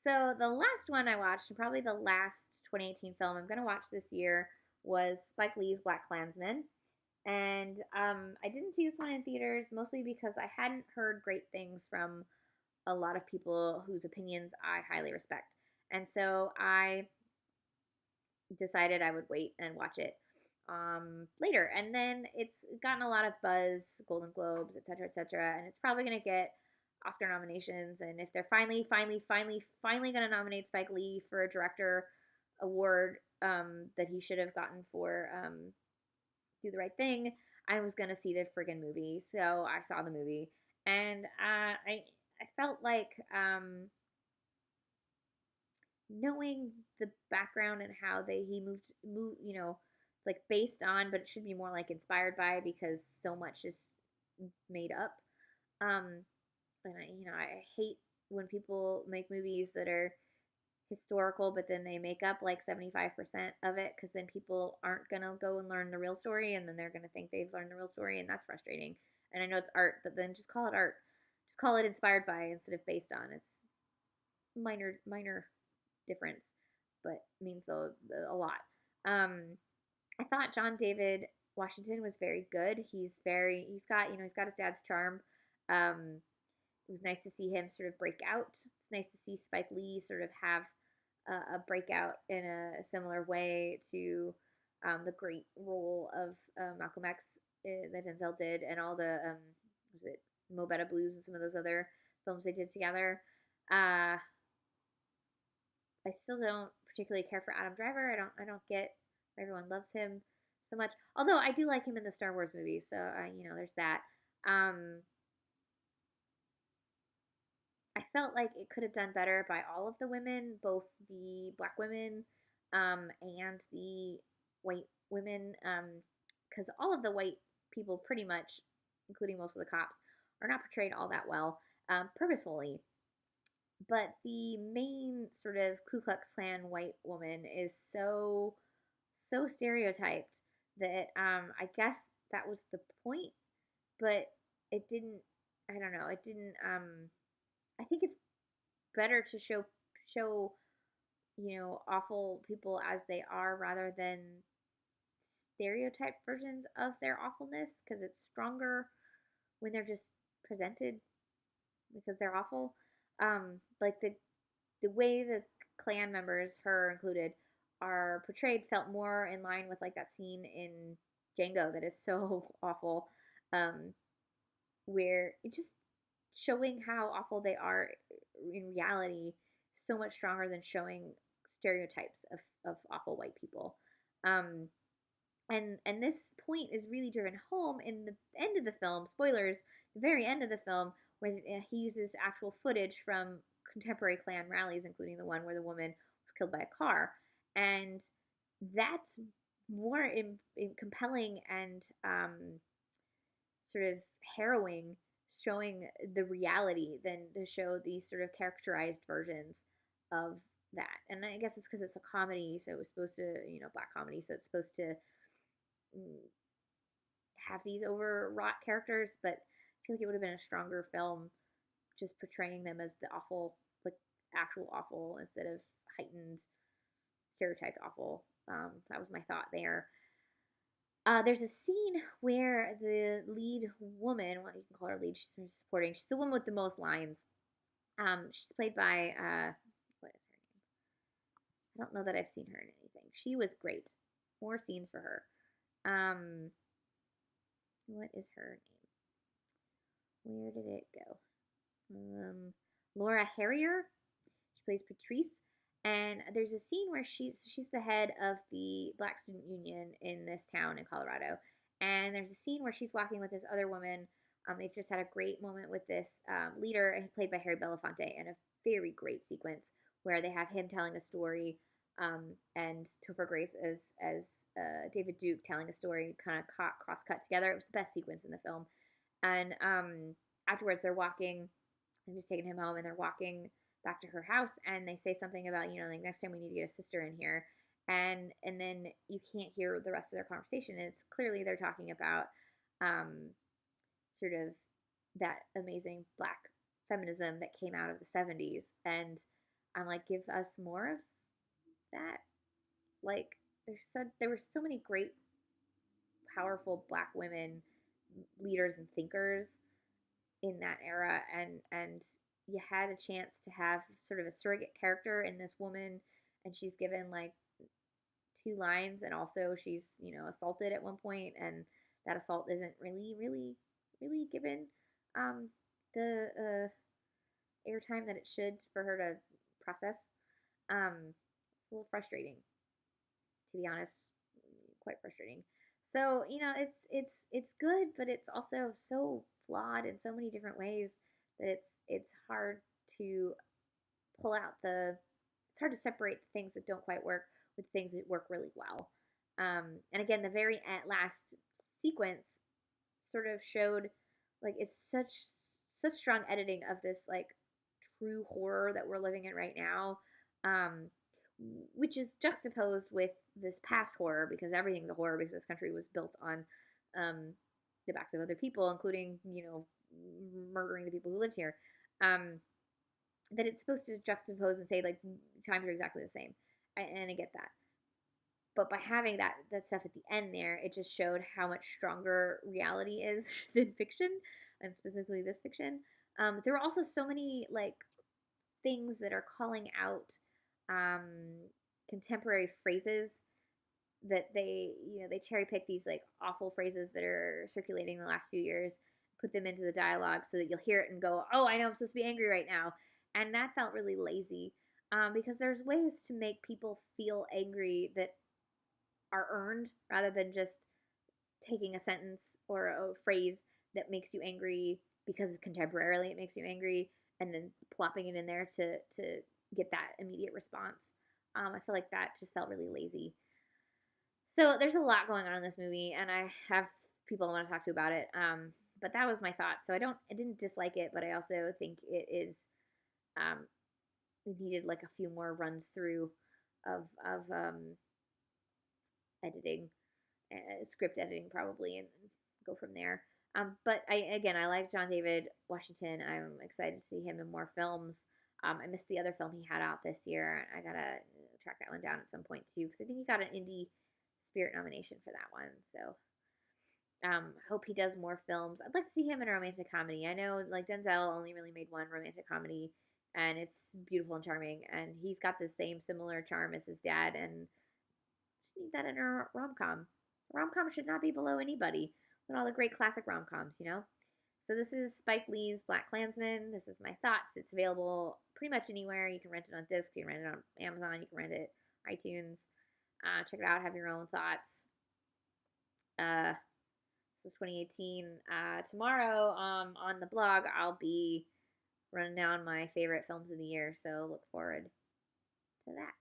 So the last one I watched, and probably the last 2018 film I'm gonna watch this year, was Spike Lee's BlacKkKlansman. And I didn't see this one in theaters mostly because I hadn't heard great things from a lot of people whose opinions I highly respect. And so I decided I would wait and watch it later. And then it's gotten a lot of buzz, Golden Globes, et cetera, and it's probably going to get Oscar nominations. And if they're finally going to nominate Spike Lee for a director award that he should have gotten for Do the Right Thing, I was going to see the friggin' movie. So I saw the movie, and I felt like knowing the background and how he moved, it's like based on, but it should be more like inspired by because so much is made up. Um, and I hate when people make movies that are historical, but then they make up like 75% of it because then people aren't gonna go and learn the real story, and then they're gonna think they've learned the real story, and that's frustrating. And I know it's art, but then just call it art. Just call it inspired by instead of based on. It's minor difference, but means a lot. Um, I thought John David Washington was very good. He's got his dad's charm. It was nice to see him sort of break out. It's nice to see Spike Lee sort of have a breakout in a similar way to the great role of Malcolm X that Denzel did, and all the was it Mo Better Blues and some of those other films they did together. Uh, I still don't particularly care for Adam Driver. I don't get why everyone loves him so much. Although I do like him in the Star Wars movies, so there's that. Um, I felt like it could have done better by all of the women, both the black women and the white women, because all of the white people, pretty much, including most of the cops, are not portrayed all that well, purposefully. But the main sort of Ku Klux Klan white woman is so stereotyped that I guess that was the point, but it didn't. I don't know. It didn't. I think it's better to show awful people as they are rather than stereotyped versions of their awfulness because it's stronger when they're just presented because they're awful. Like the way the clan members, her included, are portrayed felt more in line with like that scene in Django that is so awful, um, where it just showing how awful they are in reality so much stronger than showing stereotypes of awful white people. Um, and this point is really driven home in the end of the film. Spoilers: the very end of the film, where he uses actual footage from contemporary Klan rallies, including the one where the woman was killed by a car, and that's more compelling and sort of harrowing, showing the reality than to show these sort of characterized versions of that. And I guess it's because it's a comedy, so it was supposed to, black comedy, so it's supposed to mm, have these overwrought characters, but I feel like it would have been a stronger film just portraying them as the awful, like actual awful instead of heightened stereotyped awful. That was my thought there. There's a scene where the lead woman, well, you can call her lead, she's supporting, she's the one with the most lines. She's played by, what is her name? I don't know that I've seen her in anything. She was great. More scenes for her. What is her name? Where did it go? Laura Harrier. She plays Patrice. And there's a scene where she's the head of the Black Student Union in this town in Colorado. And there's a scene where she's walking with this other woman. They've just had a great moment with this leader, played by Harry Belafonte, and a very great sequence where they have him telling a story, and Topher Grace as David Duke telling a story, kind of cross cut together. It was the best sequence in the film. And afterwards, they're walking. I'm just taking him home, and they're walking back to her house, and they say something about, like, next time we need to get a sister in here, and then you can't hear the rest of their conversation. And it's clearly they're talking about sort of that amazing black feminism that came out of the 70s, and I'm like, give us more of that. Like, there were so many great, powerful Black women leaders and thinkers in that era, and you had a chance to have sort of a surrogate character in this woman, and she's given like two lines, and also she's assaulted at one point, and that assault isn't really given um, the airtime that it should for her to process. It's a little frustrating, to be honest, quite frustrating. So it's good, but it's also so flawed in so many different ways that it's hard to pull out the it's hard to separate the things that don't quite work with things that work really well. And again, the very last sequence sort of showed like it's such strong editing of this like true horror that we're living in right now, um, which is juxtaposed with this past horror because everything's a horror because this country was built on um, the backs of other people, including murdering the people who lived here. Um, that it's supposed to juxtapose and say like times are exactly the same, and I get that. But by having that stuff at the end there, it just showed how much stronger reality is than fiction, and specifically this fiction. There were also so many like things that are calling out um, contemporary phrases that they cherry pick these like awful phrases that are circulating the last few years, put them into the dialogue so that you'll hear it and go, oh, I know I'm supposed to be angry right now, and that felt really lazy. Because there's ways to make people feel angry that are earned rather than just taking a sentence or a phrase that makes you angry because contemporarily it makes you angry and then plopping it in there to get that immediate response. I feel like that just felt really lazy. So there's a lot going on in this movie, and I have people I want to talk to about it. But that was my thought. So I didn't dislike it, but I also think it is um, it needed like a few more runs through of editing, script editing probably, and go from there. But I like John David Washington. I'm excited to see him in more films. I missed the other film he had out this year. I gotta track that one down at some point too, because I think he got an Indie Spirit nomination for that one. So hope he does more films. I'd like to see him in a romantic comedy. I know like Denzel only really made one romantic comedy, and it's beautiful and charming, and he's got the same similar charm as his dad, and just need that in a rom com. Rom com should not be below anybody. With all the great classic rom coms. So this is Spike Lee's BlacKkKlansman. This is my thoughts. It's available pretty much anywhere. You can rent it on disc. You can rent it on Amazon. You can rent it iTunes. Check it out. Have your own thoughts. Uh, this is 2018. Tomorrow, on the blog, I'll be running down my favorite films of the year. So look forward to that.